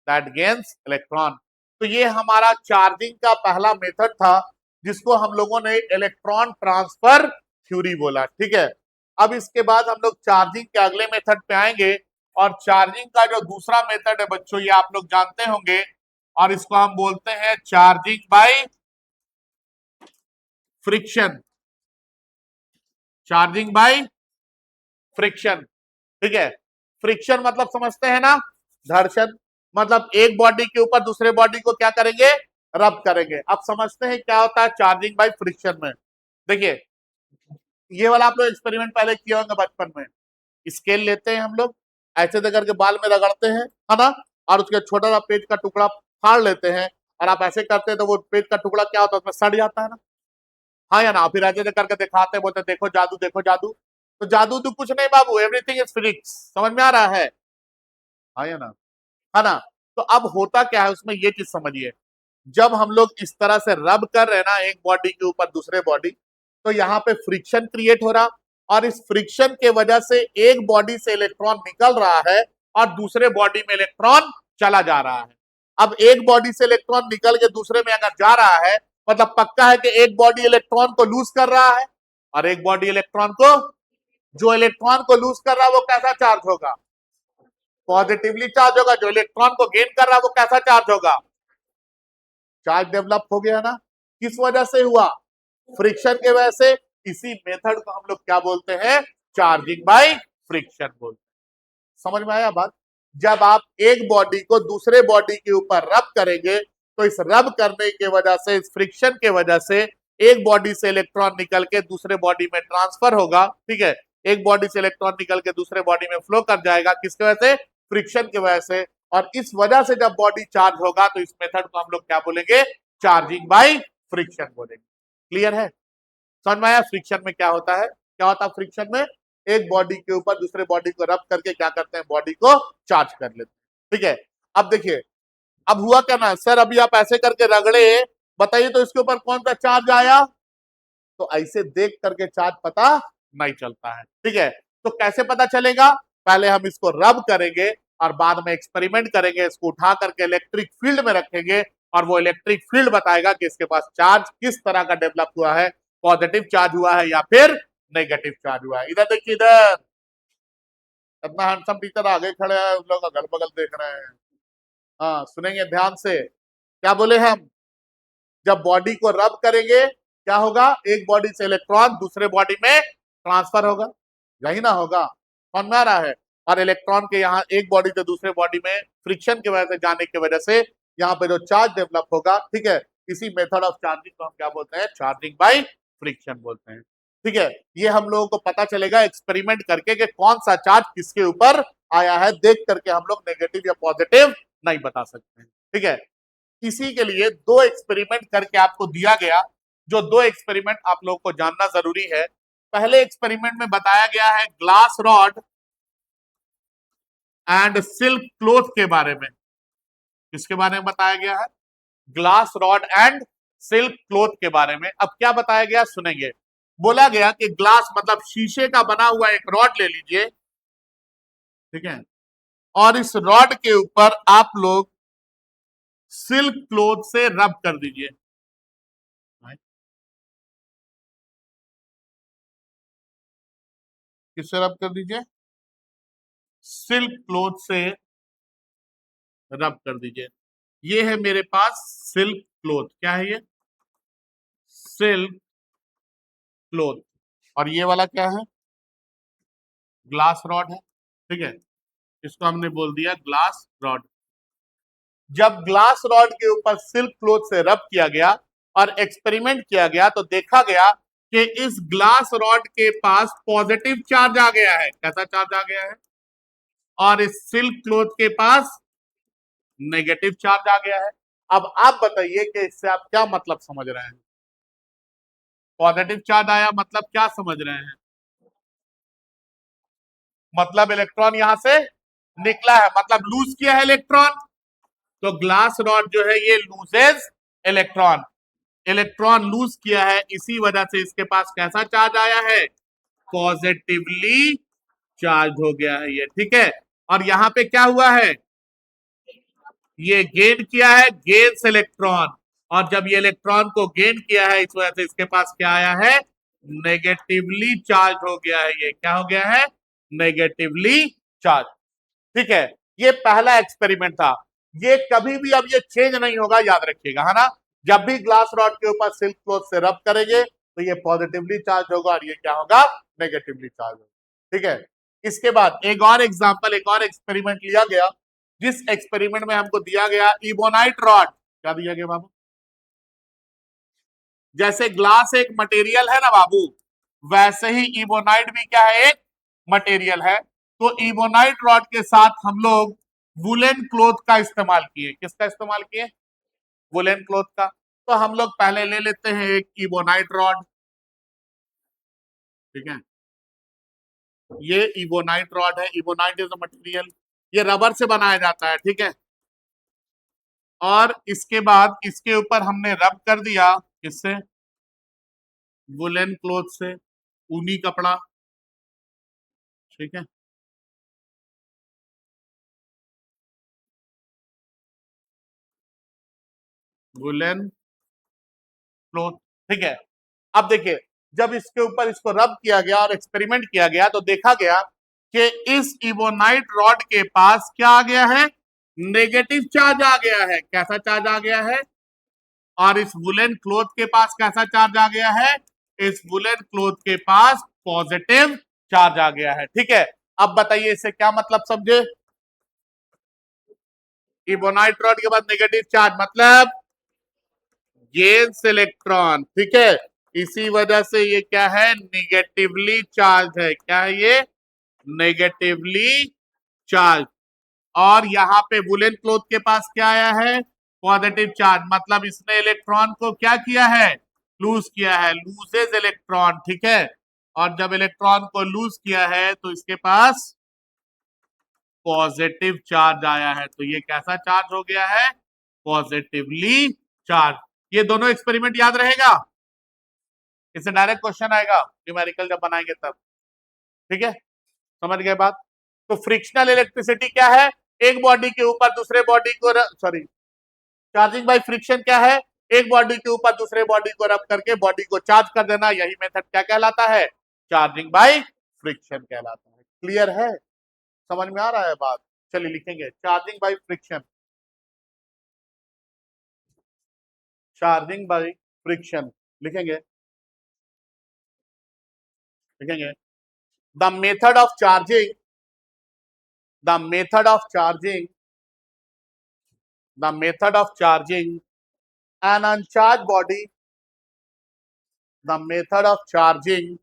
that gains electron। तो ये हमारा charging का पहला method था जिसको हम लोगों ने इलेक्ट्रॉन ट्रांसफर थ्योरी बोला। ठीक है, अब इसके बाद हम लोग चार्जिंग के अगले मेथड पे आएंगे और चार्जिंग का जो दूसरा मेथड है बच्चों ये आप लोग जानते होंगे और इसको हम बोलते हैं charging by friction, charging by friction. ठीक है, फ्रिक्शन मतलब समझते हैं ना, घर्षण, मतलब एक बॉडी के ऊपर दूसरे बॉडी को क्या करेंगे, रब करेंगे। अब समझते हैं क्या होता है चार्जिंग बाय फ्रिक्शन में। देखिए ये वाला आप लोग एक्सपेरिमेंट पहले किए होंगे बचपन में, स्केल लेते हैं हम लोग ऐसे दे करके बाल में रगड़ते हैं, है ना, और उसके छोटा सा पेज का टुकड़ा फाड़ लेते हैं और आप ऐसे करते हैं तो वो पेज का टुकड़ा क्या होता है, उसमें सड़ जाता है ना। हाँ या ना, फिर ऐसे करके दिखाते हैं, बोलते हैं, देखो जादू देखो जादू। तो जादू तो कुछ नहीं बाबू, एवरीथिंग इज फिजिक्स, समझ में आ रहा है? हाँ या ना, है ना। तो अब होता क्या है उसमें, ये चीज समझिए। जब हम लोग इस तरह से रब कर रहे हैं ना एक बॉडी के ऊपर दूसरे बॉडी, तो यहाँ पे फ्रिक्शन क्रिएट हो रहा, और इस फ्रिक्शन के वजह से एक बॉडी से इलेक्ट्रॉन निकल रहा है और दूसरे बॉडी में इलेक्ट्रॉन चला जा रहा है। अब एक बॉडी से इलेक्ट्रॉन निकल के दूसरे में अगर जा रहा है, मतलब पक्का है कि एक बॉडी इलेक्ट्रॉन को लूज कर रहा है और एक बॉडी इलेक्ट्रॉन को, जो इलेक्ट्रॉन को लूज कर रहा है वो कैसा चार्ज होगा? पॉजिटिवली चार्ज होगा। जो इलेक्ट्रॉन को गेन कर रहा है वो कैसा चार्ज होगा? चार्ज डेवलप हो गया ना। किस वजह से हुआ? फ्रिक्शन के वजह से। इसी मेथड को हम लोग क्या बोलते हैं? चार्जिंग बाय फ्रिक्शन बोलते हैं। समझ में आया बात? जब आप एक बॉडी को दूसरे बॉडी के ऊपर रब करेंगे, तो इस रब करने की वजह से, इस फ्रिक्शन के वजह से एक बॉडी से इलेक्ट्रॉन निकल के दूसरे बॉडी में ट्रांसफर होगा, ठीक है। एक बॉडी से इलेक्ट्रॉन निकल के दूसरे बॉडी में फ्लो कर जाएगा, किसके वजह से? फ्रिक्शन की वजह से। और इस वजह से जब बॉडी चार्ज होगा तो इस मेथड को हम लोग क्या बोलेंगे? चार्जिंग बाय फ्रिक्शन बोलेंगे। क्लियर है? समझ में आया? फ्रिक्शन में क्या होता है? क्या होता है फ्रिक्शन में? एक बॉडी के ऊपर दूसरे बॉडी को रब करके क्या करते हैं? बॉडी को चार्ज कर लेते हैं, ठीक है। अब देखिए, अब हुआ क्या ना सर, अभी आप ऐसे करके रगड़े, बताइए तो इसके ऊपर कौन सा चार्ज आया? तो ऐसे देख करके चार्ज पता नहीं चलता है, ठीक है। तो कैसे पता चलेगा? पहले हम इसको रब करेंगे और बाद में एक्सपेरिमेंट करेंगे, इसको उठा करके इलेक्ट्रिक फील्ड में रखेंगे और वो इलेक्ट्रिक फील्ड बताएगा कि इसके पास चार्ज किस तरह का डेवलप हुआ है, पॉजिटिव चार्ज हुआ है या फिर नेगेटिव चार्ज हुआ है। इधर देखिए, इधर इतना हैंडसम टीचर आगे खड़े हैं, उन लोग अगल बगल देख रहे हैं। हाँ, सुनेंगे ध्यान से। क्या बोले हम? जब बॉडी को रब करेंगे क्या होगा? एक बॉडी से इलेक्ट्रॉन दूसरे बॉडी में ट्रांसफर होगा, यही ना होगा? समझ में आ रहा है? और इलेक्ट्रॉन के यहाँ एक बॉडी से दूसरे बॉडी में फ्रिक्शन की वजह से जाने की वजह से यहाँ पे जो चार्ज डेवलप होगा, ठीक है, इसी मेथड ऑफ चार्जिंग को हम क्या बोलते हैं? चार्जिंग बाय फ्रिक्शन बोलते हैं, ठीक है। ये हम लोगों को पता चलेगा एक्सपेरिमेंट करके कि कौन सा चार्ज किसके ऊपर आया है, देख करके हम लोग नेगेटिव या पॉजिटिव नहीं बता सकते हैं, ठीक है। इसी के लिए दो एक्सपेरिमेंट करके आपको दिया गया, जो दो एक्सपेरिमेंट आप लोगों को जानना जरूरी है। पहले एक्सपेरिमेंट में बताया गया है glass rod and silk cloth के बारे में। किसके बारे में बताया गया है? Glass rod and silk cloth के बारे में। अब क्या बताया गया सुनेंगे। बोला गया कि ग्लास मतलब शीशे का बना हुआ एक रॉड ले लीजिए, ठीक है, और इस रॉड के ऊपर आप लोग सिल्क क्लॉथ से रब कर दीजिए। किससे रब कर दीजिए? सिल्क क्लॉथ से रब कर दीजिए। ये है मेरे पास सिल्क क्लॉथ। क्या है ये? Silk cloth. और ये वाला क्या है? ग्लास रॉड है, ठीक है। इसको हमने बोल दिया ग्लास रॉड। जब ग्लास रॉड के ऊपर सिल्क क्लॉथ से रब किया गया और एक्सपेरिमेंट किया गया, तो देखा गया कि इस ग्लास रॉड के पास पॉजिटिव चार्ज आ गया है। कैसा चार्ज आ गया है? और इस सिल्क क्लॉथ के पास नेगेटिव चार्ज आ गया है। अब आप बताइए कि इससे आप क्या मतलब समझ रहे हैं? पॉजिटिव चार्ज आया मतलब क्या समझ रहे हैं? मतलब इलेक्ट्रॉन यहां से निकला है, मतलब लूज किया है इलेक्ट्रॉन। तो ग्लास रॉड जो है ये लूजेस इलेक्ट्रॉन। इलेक्ट्रॉन लूज किया है, इसी वजह से इसके पास कैसा चार्ज आया है? पॉजिटिवली चार्ज हो गया है ये, ठीक है। और यहां पे क्या हुआ है? ये गेन किया है, गेन्स इलेक्ट्रॉन। और जब ये इलेक्ट्रॉन को गेन किया है, इस वजह से इसके पास क्या आया है? नेगेटिवली चार्ज हो गया है। ये क्या हो गया है? नेगेटिवली चार्ज, ठीक है। ये पहला एक्सपेरिमेंट था। ये कभी भी अब ये चेंज नहीं होगा, याद रखिएगा, है ना। जब भी ग्लास रॉड के ऊपर सिल्क क्लॉथ से रब करेंगे तो ये पॉजिटिवली चार्ज होगा और ये क्या होगा? नेगेटिवली चार्ज होगा, ठीक है। इसके बाद एक और एग्जांपल, एक और एक्सपेरिमेंट लिया गया, जिस एक्सपेरिमेंट में हमको दिया गया इबोनाइट रॉड। क्या दिया गया बाबू? जैसे ग्लास एक मटेरियल है ना बाबू, वैसे ही इबोनाइट भी क्या है? एक मटेरियल है। तो इबोनाइट रॉड के साथ हम लोग वुलन क्लोथ का इस्तेमाल किए। किसका इस्तेमाल किए? वुलन क्लोथ का। तो हम लोग पहले ले लेते हैं एक इबोनाइट रॉड, ठीक है। ये इबोनाइट रॉड है। इबोनाइट इज अ मटेरियल, ये रबर से बनाया जाता है, ठीक है। और इसके बाद इसके ऊपर हमने रब कर दिया, किससे? वुलन क्लोथ से, ऊनी कपड़ा, ठीक है। वुलन क्लोथ, ठीक है। अब देखिए, जब इसके ऊपर इसको रब किया गया और एक्सपेरिमेंट किया गया तो देखा गया कि इस इबोनाइट रॉड के पास क्या आ गया है? नेगेटिव चार्ज आ गया है। कैसा चार्ज आ गया है? और इस वुलन क्लोथ के पास कैसा चार्ज आ गया है? इस वुलन क्लोथ के पास पॉजिटिव चार्ज आ गया है, ठीक है। अब बताइए इससे क्या मतलब समझे? इबोनाइट रॉड के पास नेगेटिव चार्ज मतलब गेन्स इलेक्ट्रॉन, ठीक है। इसी वजह से ये क्या है? निगेटिवली चार्ज है। क्या है ये? Negatively charge. और यहाँ पे वुलन क्लोथ के पास क्या आया है? पॉजिटिव चार्ज, मतलब इसने इलेक्ट्रॉन को क्या किया है? लूज किया है, लूजेज इलेक्ट्रॉन, ठीक है। और जब इलेक्ट्रॉन को लूज किया है तो इसके पास पॉजिटिव चार्ज आया है। तो ये कैसा चार्ज हो गया है? Positively charge. ये दोनों एक्सपेरिमेंट याद रहेगा, इससे डायरेक्ट क्वेश्चन आएगा न्यूमेरिकल जब बनाएंगे तब, ठीक है। समझ गए बात? तो फ्रिक्शनल इलेक्ट्रिसिटी क्या है? एक बॉडी के ऊपर दूसरे बॉडी को, सॉरी, चार्जिंग बाय फ्रिक्शन क्या है? एक बॉडी के ऊपर दूसरे बॉडी को रब करके बॉडी को चार्ज कर देना। यही मेथड क्या कहलाता है? चार्जिंग बाय फ्रिक्शन कहलाता है। क्लियर है? समझ में आ रहा है बात? चलिए लिखेंगे charging by friction. Charging by friction लिखेंगे, लिखेंगे the method of charging, the method of charging, the method of charging an uncharged body, the method of charging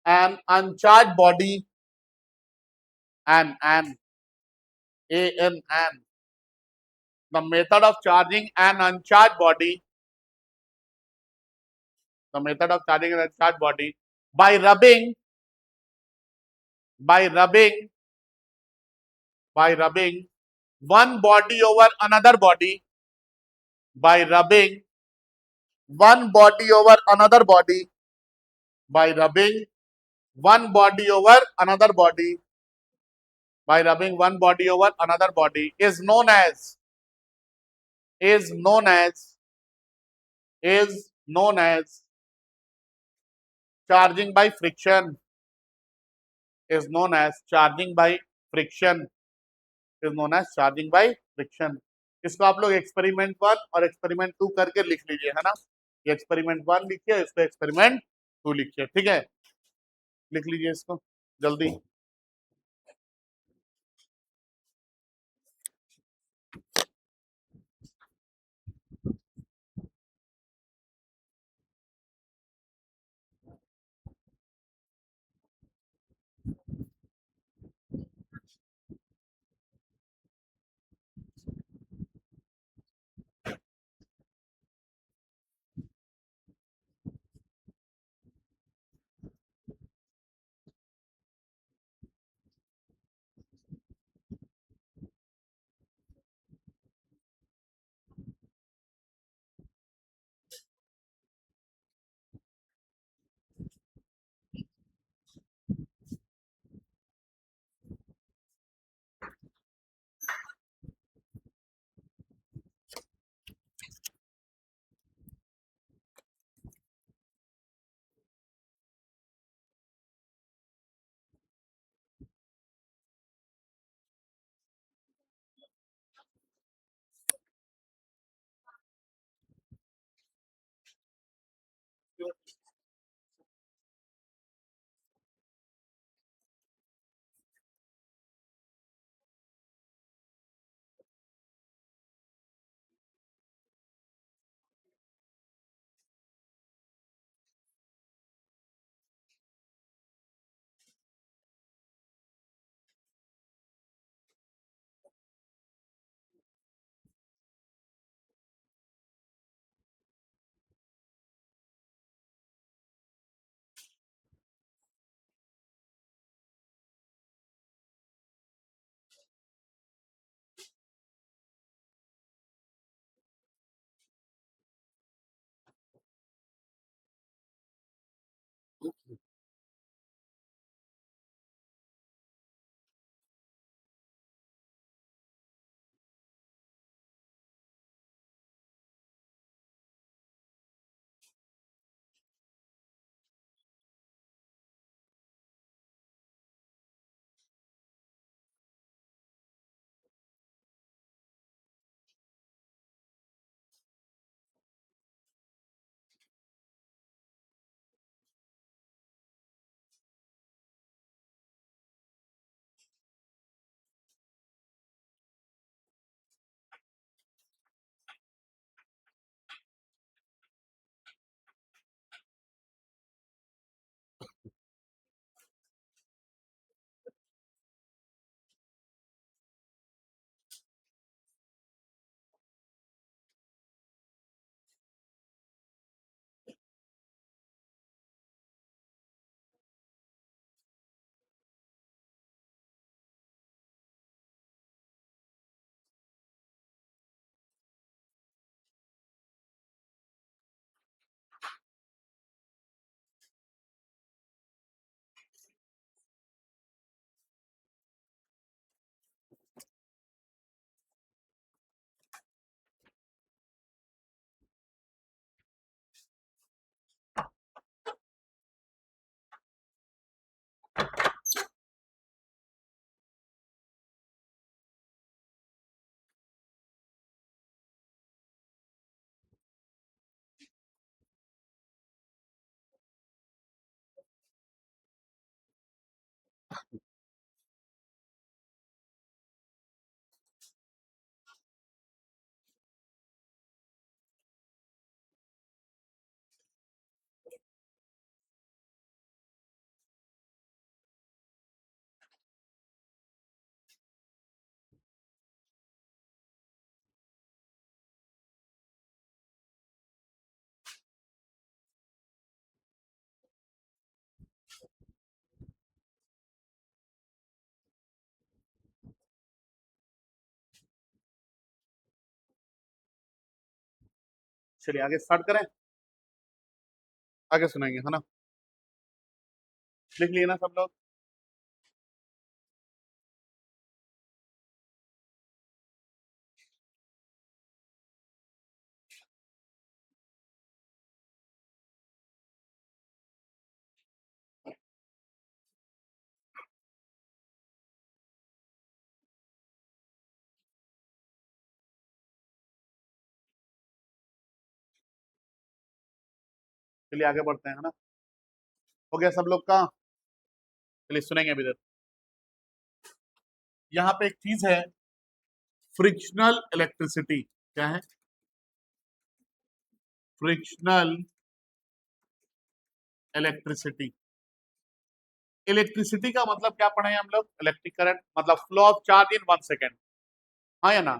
an uncharged body, an an the method of charging an uncharged body, the method of charging an uncharged body by rubbing, by rubbing, by rubbing one body over another body, by rubbing one body over another body, by rubbing one body over another body, by rubbing one body over another body is known as, is known as, is known as charging by friction, is known as charging by friction, is known as charging by friction। इसको आप लोग experiment 1 और experiment 2 करके लिख लीजिए, है ना। ये एक्सपेरिमेंट 1 लिखिए, इसको एक्सपेरिमेंट 2 लिखिए, ठीक है। लिख लीजिए इसको जल्दी। चलिए आगे स्टार्ट करें, आगे सुनाएंगे है ना। लिख लिए ना सब लोग? चलिए आगे बढ़ते हैं है ना। हो गया सब लोग का? चलिए सुनेंगे अभी तक। यहाँ पे एक चीज है, फ्रिक्शनल इलेक्ट्रिसिटी। क्या है? Frictional electricity. इलेक्ट्रिसिटी का मतलब क्या पढ़े हैं हम लोग? इलेक्ट्रिक करंट, मतलब flow of charge in 1 second. हाँ या ना?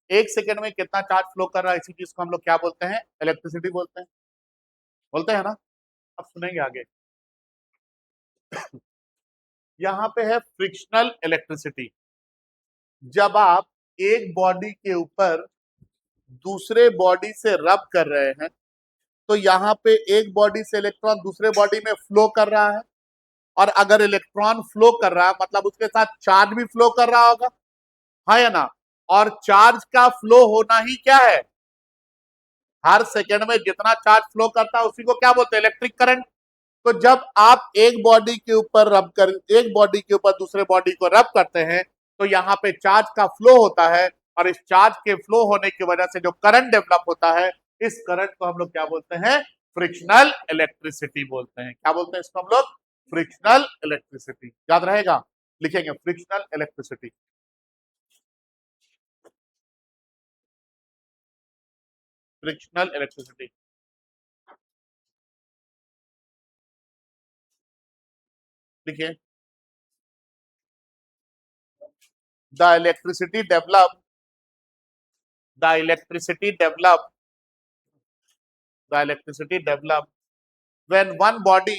1 सेकेंड में कितना चार्ज फ्लो कर रहा है, इसी चीज को हम लोग क्या बोलते हैं? इलेक्ट्रिसिटी बोलते हैं। बोलते हैं ना? अब सुनेंगे आगे। यहाँ पे है फ्रिक्शनल इलेक्ट्रिसिटी। जब आप एक बॉडी के ऊपर दूसरे बॉडी से रब कर रहे हैं, तो यहाँ पे एक बॉडी से इलेक्ट्रॉन दूसरे बॉडी में फ्लो कर रहा है, और अगर इलेक्ट्रॉन फ्लो कर रहा है मतलब उसके साथ चार्ज भी फ्लो कर रहा होगा, हाँ या ना? और चार्ज का फ्लो होना ही क्या है? हर सेकेंड में जितना चार्ज फ्लो करता है उसी को क्या बोलते हैं? Electric current. तो जब आप एक बॉडी के ऊपर एक बॉडी के ऊपर दूसरे बॉडी को रब करते हैं, तो यहाँ पे चार्ज का फ्लो होता है, और इस चार्ज के फ्लो होने की वजह से जो करंट डेवलप होता है, इस करंट को हम लोग क्या बोलते हैं? फ्रिक्शनल इलेक्ट्रिसिटी बोलते हैं। क्या बोलते हैं इसको हम लोग? Frictional electricity. याद रहेगा? लिखेंगे फ्रिक्शनल इलेक्ट्रिसिटी। फ्रिक्शनल इलेक्ट्रिसिटी लिखिए। The electricity develop the electricity develop the electricity develop when one body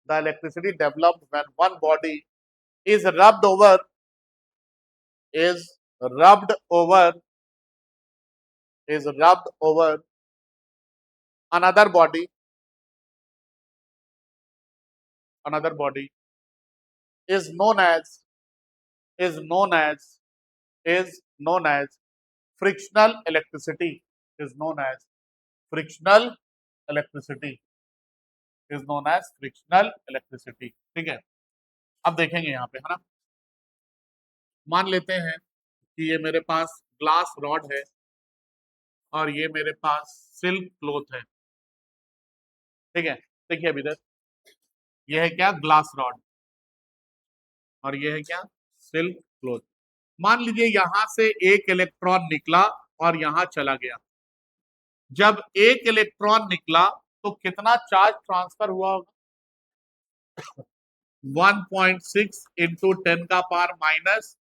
the electricity developed when one body is is rubbed over rubbed over another body another body is known as is known as is known as frictional electricity is known as frictional electricity is known as frictional electricity। ठीक है, अब देखेंगे यहाँ पे है ना। मान लेते हैं कि ये मेरे पास ग्लास रॉड है और ये मेरे पास सिल्क क्लॉथ है। ठीक है, देखिए अभी तक ये है क्या? Glass rod. और ये है क्या? Silk cloth. मान लीजिए यहां से एक इलेक्ट्रॉन निकला और यहां चला गया। जब एक इलेक्ट्रॉन निकला तो कितना चार्ज ट्रांसफर हुआ होगा? 1.6 इंटू 10⁻⁻।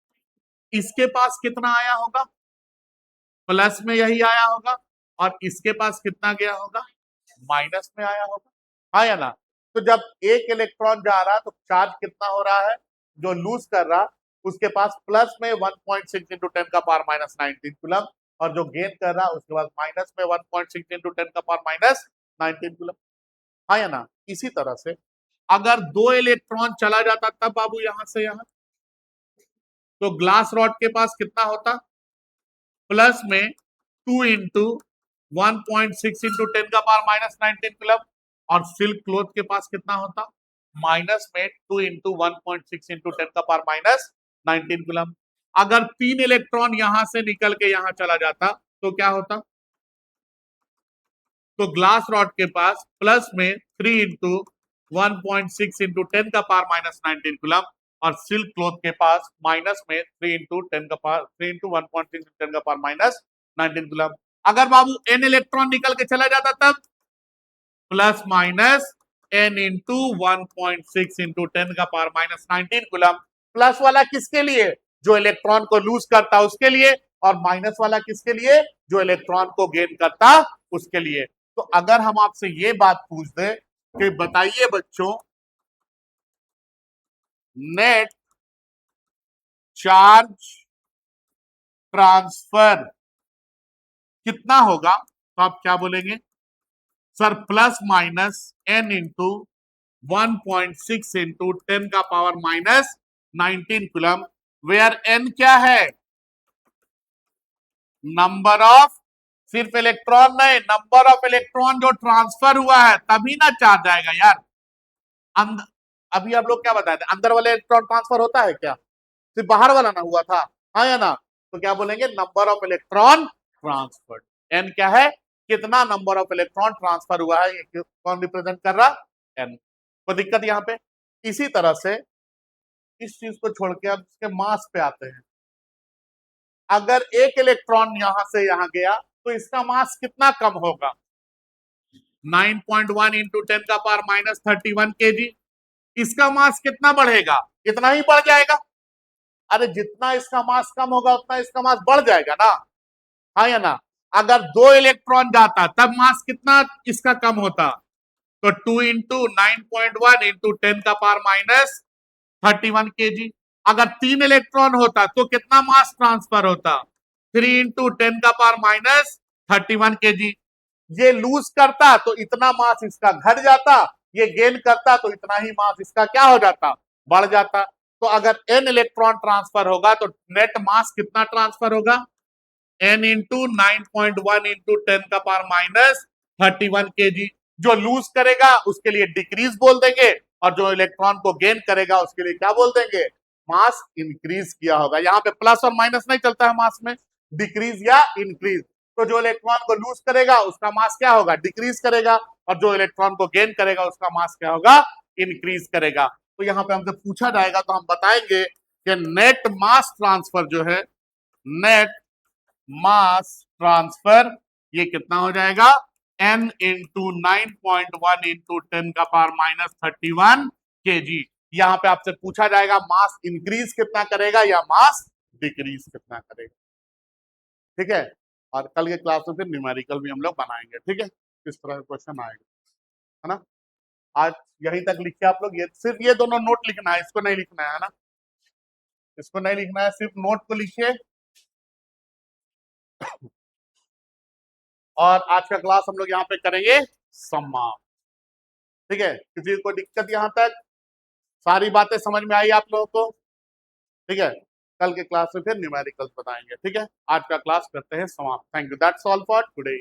इसके पास कितना आया होगा? प्लस में यही आया होगा। और इसके पास कितना गया होगा? माइनस में आया होगा, हाँ या ना? तो जब एक इलेक्ट्रॉन जा रहा तो चार्ज कितना हो रहा है? जो लूज कर रहा उसके पास प्लस में 1.6 इंटू 10⁻⁹ कूलम, और जो गेन कर रहा उसके पास माइनस में 1.6 इंटू 10⁻⁹ कूलम, हाँ या ना? इसी तरह से अगर दो इलेक्ट्रॉन चला जाता तब बाबू यहां से यहां, तो ग्लास रॉड के पास कितना होता? प्लस में 2 इंटू 1.6 इंटू 10⁻⁹ कूलम, और सिल्क क्लॉथ के पास कितना होता? माइनस में 2 इंटू 1.6 इंटू 10⁻⁹ कूलम। अगर 3 इलेक्ट्रॉन यहां से निकल के यहां चला जाता तो क्या होता? तो ग्लास रॉड के पास प्लस में 3 इंटू 1.6 इंटू 10⁻⁹ कूलम, और सिल्क क्लॉथ के पास माइनस में 3 इंटू 1.6 10⁻⁹ कूलम। अगर बाबू n इलेक्ट्रॉन निकल के चला जाता तब plus minus n into 1.6 into 10⁻⁹ coulomb. Plus वाला किसके लिए? जो इलेक्ट्रॉन को लूज करता उसके लिए, और माइनस वाला किसके लिए? जो इलेक्ट्रॉन को गेन करता उसके लिए। तो अगर हम आपसे ये बात पूछ दे कि बताइए बच्चों, नेट चार्ज ट्रांसफर कितना होगा, तो आप क्या बोलेंगे sir, plus minus n into 1.6 into 10 का power minus 19 coulomb, where n क्या है, नंबर ऑफ, सिर्फ इलेक्ट्रॉन नहीं, नंबर ऑफ इलेक्ट्रॉन जो ट्रांसफर हुआ है तभी ना चार्ज आएगा यार। अंदर, अभी आप लोग क्या बताए थे, अंदर वाले इलेक्ट्रॉन ट्रांसफर होता है क्या, सिर्फ बाहर वाला ना हुआ था, हाँ या ना, तो क्या बोलेंगे number of electron transferred. N क्या है, कितना नंबर ऑफ इलेक्ट्रॉन ट्रांसफर हुआ है, ये कौन रिप्रेजेंट कर रहा, एन। कोई दिक्कत यहाँ पे। इसी तरह से इस चीज को छोड़ के अब इसके मास पे आते हैं। अगर एक इलेक्ट्रॉन यहां से यहां गया तो इसका मास कितना कम होगा, 9.1 इंटू 10 का पावर माइनस 31 केजी। इसका मास कितना बढ़ेगा, इतना ही बढ़ जाएगा। अरे जितना इसका मास कम होगा उतना इसका मास बढ़ जाएगा ना, हाँ या ना। अगर 2 इलेक्ट्रॉन जाता तब मास कितना इसका कम होता, तो 2 इंटू 9.1 इंटू 10 का पावर माइनस 31 केजी। अगर 3 इलेक्ट्रॉन होता तो कितना मास ट्रांसफर होता, 3 इंटू 10 का पावर माइनस 31 केजी। ये लूज करता तो इतना मास इसका घट जाता, ये गेन करता तो इतना ही मास इसका क्या हो जाता, बढ़ जाता। तो अगर n इलेक्ट्रॉन ट्रांसफर होगा तो नेट मास कितना ट्रांसफर होगा, n इंटू 9.1 इंटू 10 का पावर माइनस 31 केजी। जो लूज करेगा उसके लिए डिक्रीज बोल देंगे, और जो इलेक्ट्रॉन को गेन करेगा उसके लिए क्या बोल देंगे, मास इंक्रीज किया होगा। यहाँ पे प्लस और माइनस नहीं चलता है मास में, डिक्रीज या इंक्रीज। तो जो इलेक्ट्रॉन को लूज करेगा उसका मास क्या होगा, डिक्रीज करेगा, और जो इलेक्ट्रॉन को गेन करेगा उसका मास क्या होगा, इंक्रीज करेगा। तो यहाँ पे हमसे पूछा जाएगा तो हम बताएंगे कि नेट मास ट्रांसफर जो है, नेट मास ट्रांसफर ये कितना हो जाएगा, n इंटू 9.1 इंटू 10 का पावर माइनस 31 केजी। यहां पे आपसे पूछा जाएगा मास इंक्रीज कितना करेगा या मास डिक्रीज कितना करेगा, ठीक है। और कल के क्लास में फिर न्यूमेरिकल भी हम लोग बनाएंगे, ठीक है, किस तरह का क्वेश्चन आएगा, है ना। आज यहीं तक लिखिए आप लोग, ये सिर्फ ये दोनों नोट लिखना है, इसको नहीं लिखना है ना, इसको नहीं लिखना है, सिर्फ नोट को लिखिए। और आज का क्लास हम लोग यहाँ पे करेंगे समाप्त, ठीक है। किसी को दिक्कत यहाँ तक, सारी बातें समझ में आई आप लोगों को, ठीक है। कल के क्लास में फिर न्यूमेरिकल्स बताएंगे, ठीक है। आज का क्लास करते हैं समाप्त। Thank you, that's all for today.